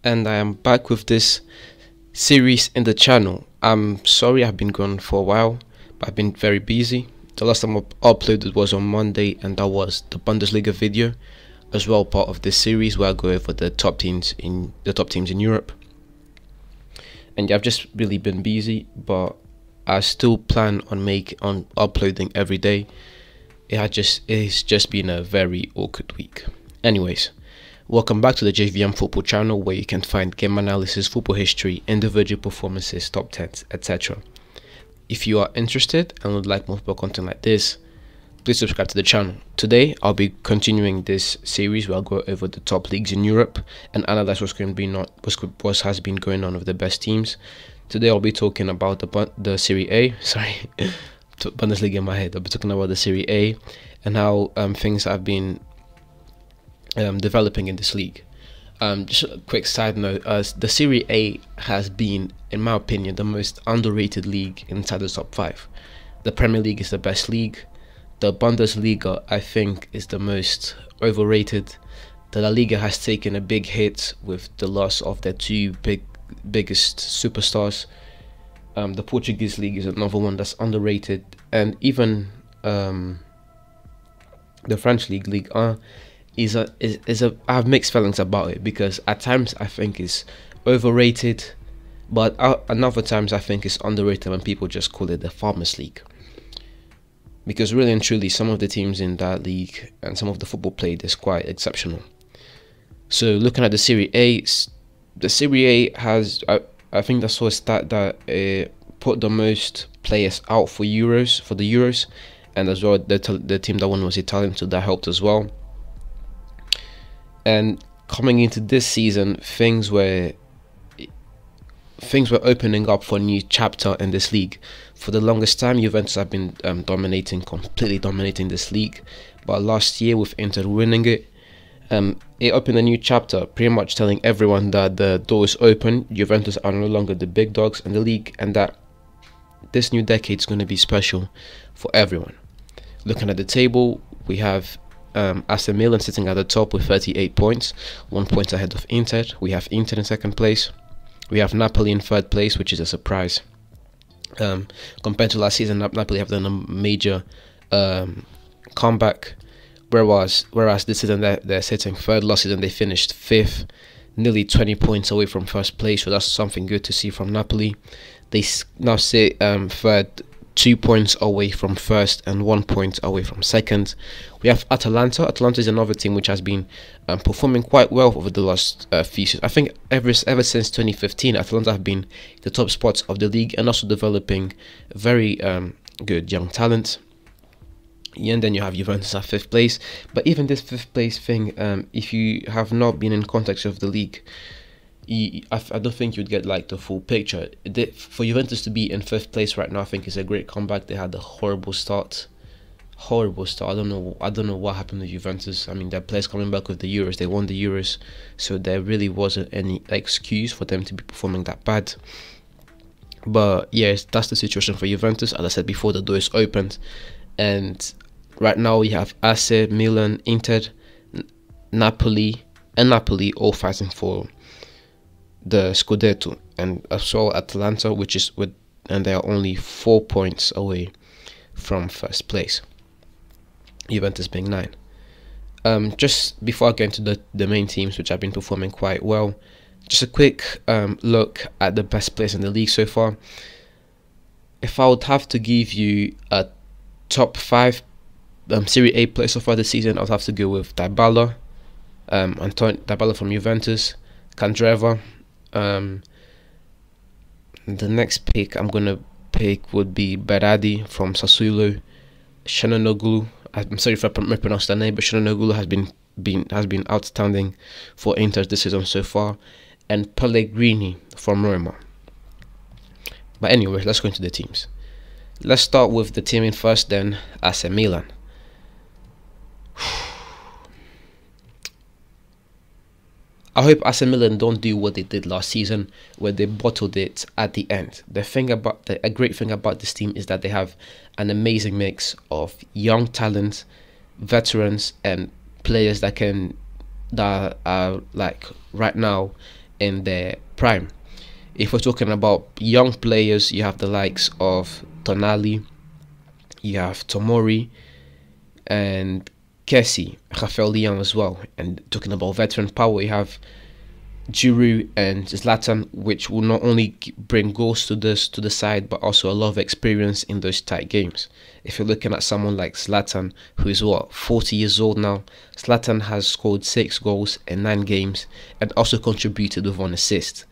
and I am back with this series in the channel. I'm sorry I've been gone for a while, but I've been very busy. The last time I uploaded was on Monday, and that was the Bundesliga video, as well part of this series where I go over the top teams in Europe. And yeah, I've just really been busy, but I still plan on uploading every day. It's just been a very awkward week. Anyways, welcome back to the JVM Football channel, where you can find game analysis, football history, individual performances, top 10s, etc. If you are interested and would like more football content like this, please subscribe to the channel. Today, I'll be continuing this series where I'll go over the top leagues in Europe and analyze what has been going on with the best teams. Today, I'll be talking about the Serie A. Sorry, Bundesliga in my head. I'll be talking about the Serie A and how things have been developing in this league. Just a quick side note, the Serie A has been, in my opinion, the most underrated league inside the top 5. The Premier League is the best league. The Bundesliga, I think, is the most overrated. The La Liga has taken a big hit with the loss of their two biggest superstars. The Portuguese league is another one that's underrated, and even the French league, Ligue 1, I have mixed feelings about it, because at times I think it's overrated, but at other times I think it's underrated when people just call it the Farmers League. Because really and truly, some of the teams in that league and some of the football played is quite exceptional. So looking at the Serie A has, I think that's a stat that put the most players out for the Euros, and as well the team that won was Italian, so that helped as well. And coming into this season, things were opening up for a new chapter in this league. For the longest time, Juventus have been completely dominating this league, but last year with Inter winning it, it opened a new chapter, pretty much telling everyone that the door is open. Juventus are no longer the big dogs in the league, and that this new decade is going to be special for everyone. Looking at the table, we have AC Milan sitting at the top with 38 points, 1 point ahead of Inter. We have Inter in second place. We have Napoli in third place, which is a surprise. Compared to last season, Napoli have done a major comeback, whereas this season they're sitting third. Last season they finished fifth, nearly 20 points away from first place, so that's something good to see from Napoli. They now sit third, 2 points away from first and 1 point away from second. We have Atalanta. Atalanta is another team which has been performing quite well over the last few seasons. I think ever since 2015, Atalanta have been the top spots of the league and also developing very good young talent. And then you have Juventus at 5th place. But even this 5th place thing, if you have not been in context of the league, I don't think you'd get like the full picture. For Juventus to be in 5th place right now, I think is a great comeback. They had a horrible start. I don't know what happened to Juventus. I mean, their players coming back with the Euros. They won the Euros, so there really wasn't any excuse for them to be performing that bad. But yes, that's the situation for Juventus. As I said before, the door is opened, and right now we have AC, Milan, Inter, Napoli all fighting for the Scudetto, and as well Atalanta, and they are only 4 points away from first place, Juventus being 9. Just before I get into the main teams which have been performing quite well, just a quick look at the best players in the league so far. If I would have to give you a top 5 Serie A players so far this season, I would have to go with Dybala, Dybala from Juventus, Candreva. The next pick I'm gonna pick would be Berardi from Sassuolo, Çalhanoğlu. I'm sorry if I mispronounced that name, but Çalhanoğlu has been outstanding for Inter this season so far, and Pellegrini from Roma. But anyway, let's go into the teams. Let's start with the team in first, then AC Milan. I hope AC Milan don't do what they did last season, where they bottled it at the end. A great thing about this team is that they have an amazing mix of young talent, veterans, and players that are like right now in their prime. If we're talking about young players, you have the likes of Tonali, you have Tomori, and Kessie, Rafael Leão as well. And talking about veteran power, you have Giroud and Zlatan, which will not only bring goals to the side, but also a lot of experience in those tight games. If you're looking at someone like Zlatan, who is 40 years old now, Zlatan has scored 6 goals in 9 games and also contributed with 1 assist.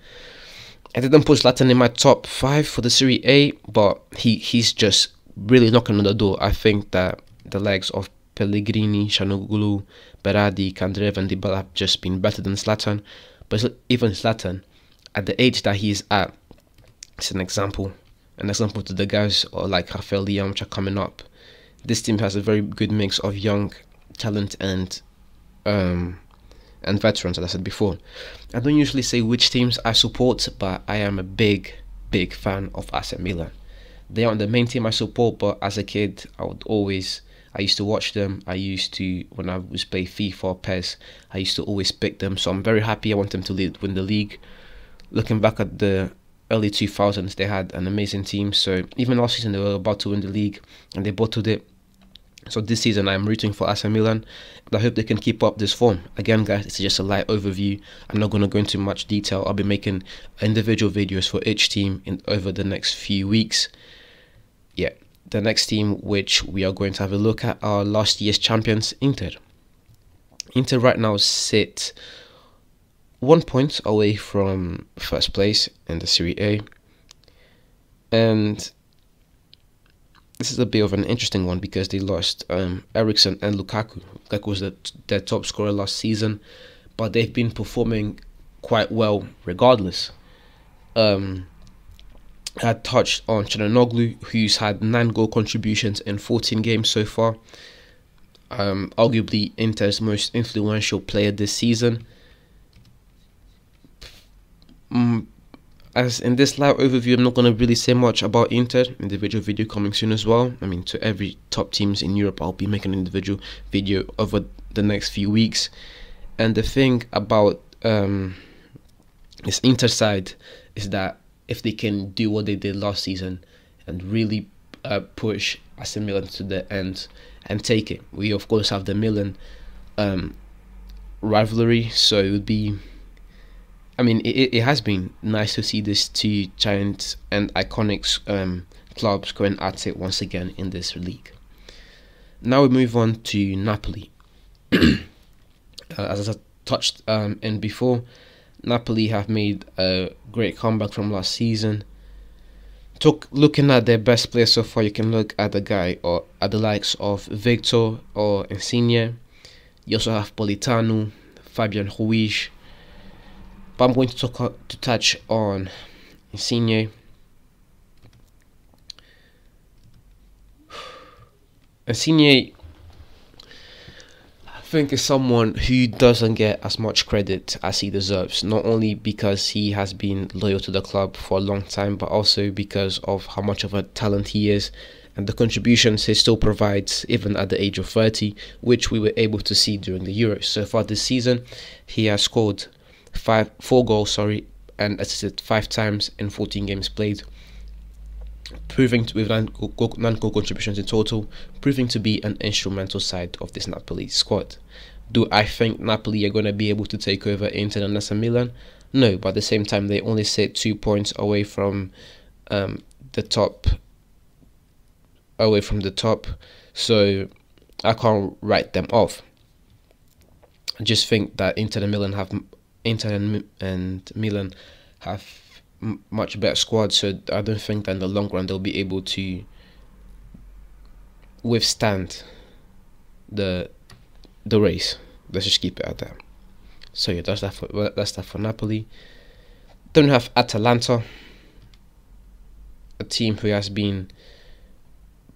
I didn't put Zlatan in my top 5 for the Serie A, but he's just really knocking on the door. I think that the likes of Pellegrini, Çalhanoğlu, Berardi, Kandrev and Dybala have just been better than Zlatan. But even Zlatan, at the age that he's at, it's an example to the guys like Rafael Leão, which are coming up. This team has a very good mix of young talent and veterans, as I said before. I don't usually say which teams I support, but I am a big fan of AC Milan. They aren't the main team I support, but as a kid, I used to watch them. When I was playing FIFA or PES, I used to always pick them. So I'm very happy. I want them to win the league. Looking back at the early 2000s, they had an amazing team. So even last season, they were about to win the league, and they bottled it. So this season, I'm rooting for AC Milan. I hope they can keep up this form. Again, guys, it's just a light overview. I'm not going to go into much detail. I'll be making individual videos for each team over the next few weeks. Yeah. The next team which we are going to have a look at are last year's champions, Inter. Inter right now sit 1 point away from first place in the Serie A. And this is a bit of an interesting one because they lost Eriksen and Lukaku. Lukaku was their top scorer last season, but they've been performing quite well regardless. I touched on Çalhanoğlu, who's had 9 goal contributions in 14 games so far. Arguably Inter's most influential player this season. As in this live overview, I'm not going to really say much about Inter. Individual video coming soon as well. I mean, to every top teams in Europe, I'll be making an individual video over the next few weeks. And the thing about this Inter side is that if they can do what they did last season and really push AC Milan to the end and take it. We of course have the Milan rivalry, so it would be, I mean, it has been nice to see these 2 giant and iconic clubs going at it once again in this league. Now we move on to Napoli. As I touched in before, Napoli have made a great comeback from last season. Looking at their best players so far, you can look at the likes of Victor or Insigne. You also have Politano, Fabian Ruiz. But I'm going to touch on Insigne. Insigne, I think, is someone who doesn't get as much credit as he deserves, not only because he has been loyal to the club for a long time, but also because of how much of a talent he is and the contributions he still provides even at the age of 30, which we were able to see during the Euros. So far this season, he has scored 4 goals, and assisted 5 times in 14 games played, proving to, with 9 goal contributions in total, proving to be an instrumental side of this Napoli squad. Do I think Napoli are going to be able to take over Inter and AC Milan? No, but at the same time, they only sit 2 points away from the top. So I can't write them off. I just think that Inter and Milan have much better squad, so I don't think that in the long run they'll be able to withstand the race. Let's just keep it at that. So yeah, that's that for Napoli. Then we have Atalanta, a team who has been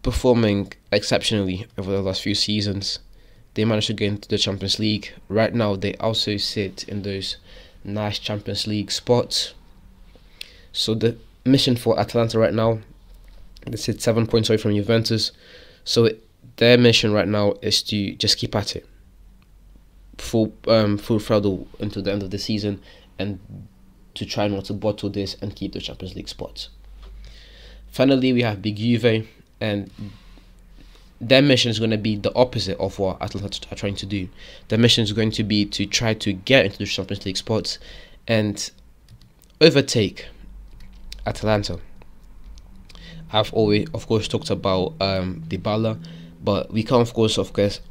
performing exceptionally over the last few seasons. They managed to get into the Champions League. Right now, they also sit in those nice Champions League spots. So the mission for Atalanta right now, they sit 7 points away from Juventus. So their mission right now is to just keep at it, full throttle until the end of the season, and to try not to bottle this and keep the Champions League spots. Finally, we have Big Juve, and their mission is going to be the opposite of what Atalanta are trying to do. Their mission is going to be to try to get into the Champions League spots and overtake Atalanta. I've always, of course, talked about Dybala, but we can't, of course,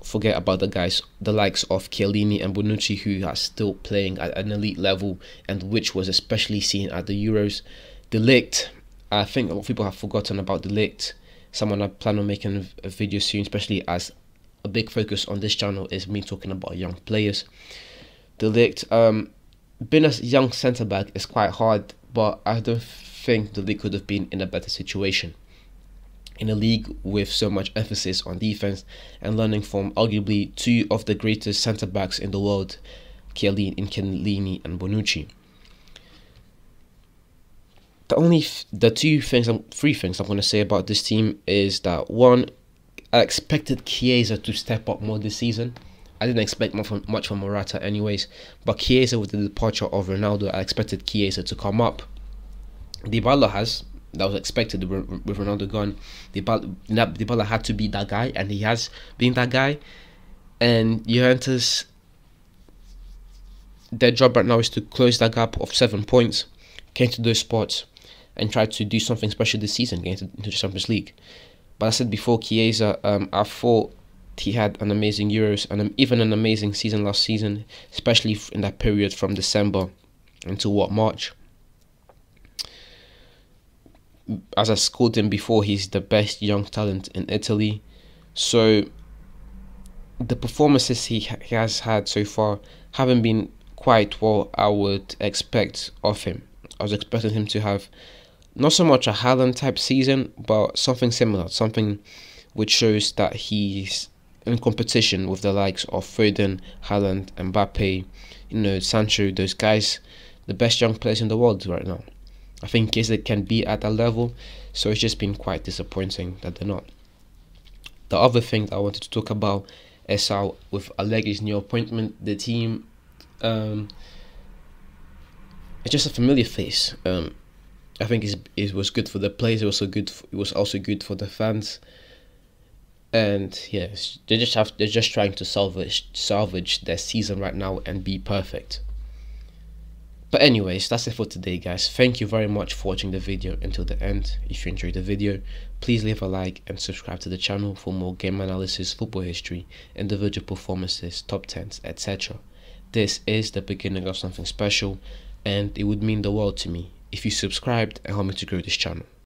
forget about the likes of Chiellini and Bonucci, who are still playing at an elite level, and which was especially seen at the Euros. De Ligt, I think a lot of people have forgotten about De Ligt. Someone I plan on making a video soon, especially as a big focus on this channel is me talking about young players. De Ligt, being a young centre back is quite hard, but I don't think the league could have been in a better situation. In a league with so much emphasis on defense and learning from arguably two of the greatest centre backs in the world, Chiellini and Bonucci. Three things I'm going to say about this team is that, one, I expected Chiesa to step up more this season. I didn't expect much from Morata anyways, but Chiesa, with the departure of Ronaldo, I expected Chiesa to come up. Dybala has, that was expected with Ronaldo gone. Dybala had to be that guy, and he has been that guy. And Juventus, their job right now is to close that gap of 7 points, get into those spots, and try to do something special this season, get into the Champions League. But I said before, Chiesa, I thought he had an amazing Euros and even an amazing season last season, especially in that period from December until March. As I scored him before, he's the best young talent in Italy. So the performances he has had so far haven't been quite what I would expect of him. I was expecting him to have not so much a Haaland type season, but something similar, something which shows that he's in competition with the likes of Foden, Haaland, Mbappe, Sancho, those guys, the best young players in the world right now. I think Chiesa can be at that level, so it's just been quite disappointing that they're not. The other thing that I wanted to talk about is how, with Allegri's new appointment, the team, it's just a familiar face. I think it was good for the players. It was also good for the fans. And yes, they're just trying to salvage their season right now and be perfect. But anyways, that's it for today, guys. Thank you very much for watching the video until the end. If you enjoyed the video, please leave a like and subscribe to the channel for more game analysis, football history, individual performances, top 10s, etc. This is the beginning of something special, and it would mean the world to me if you subscribed and help me to grow this channel.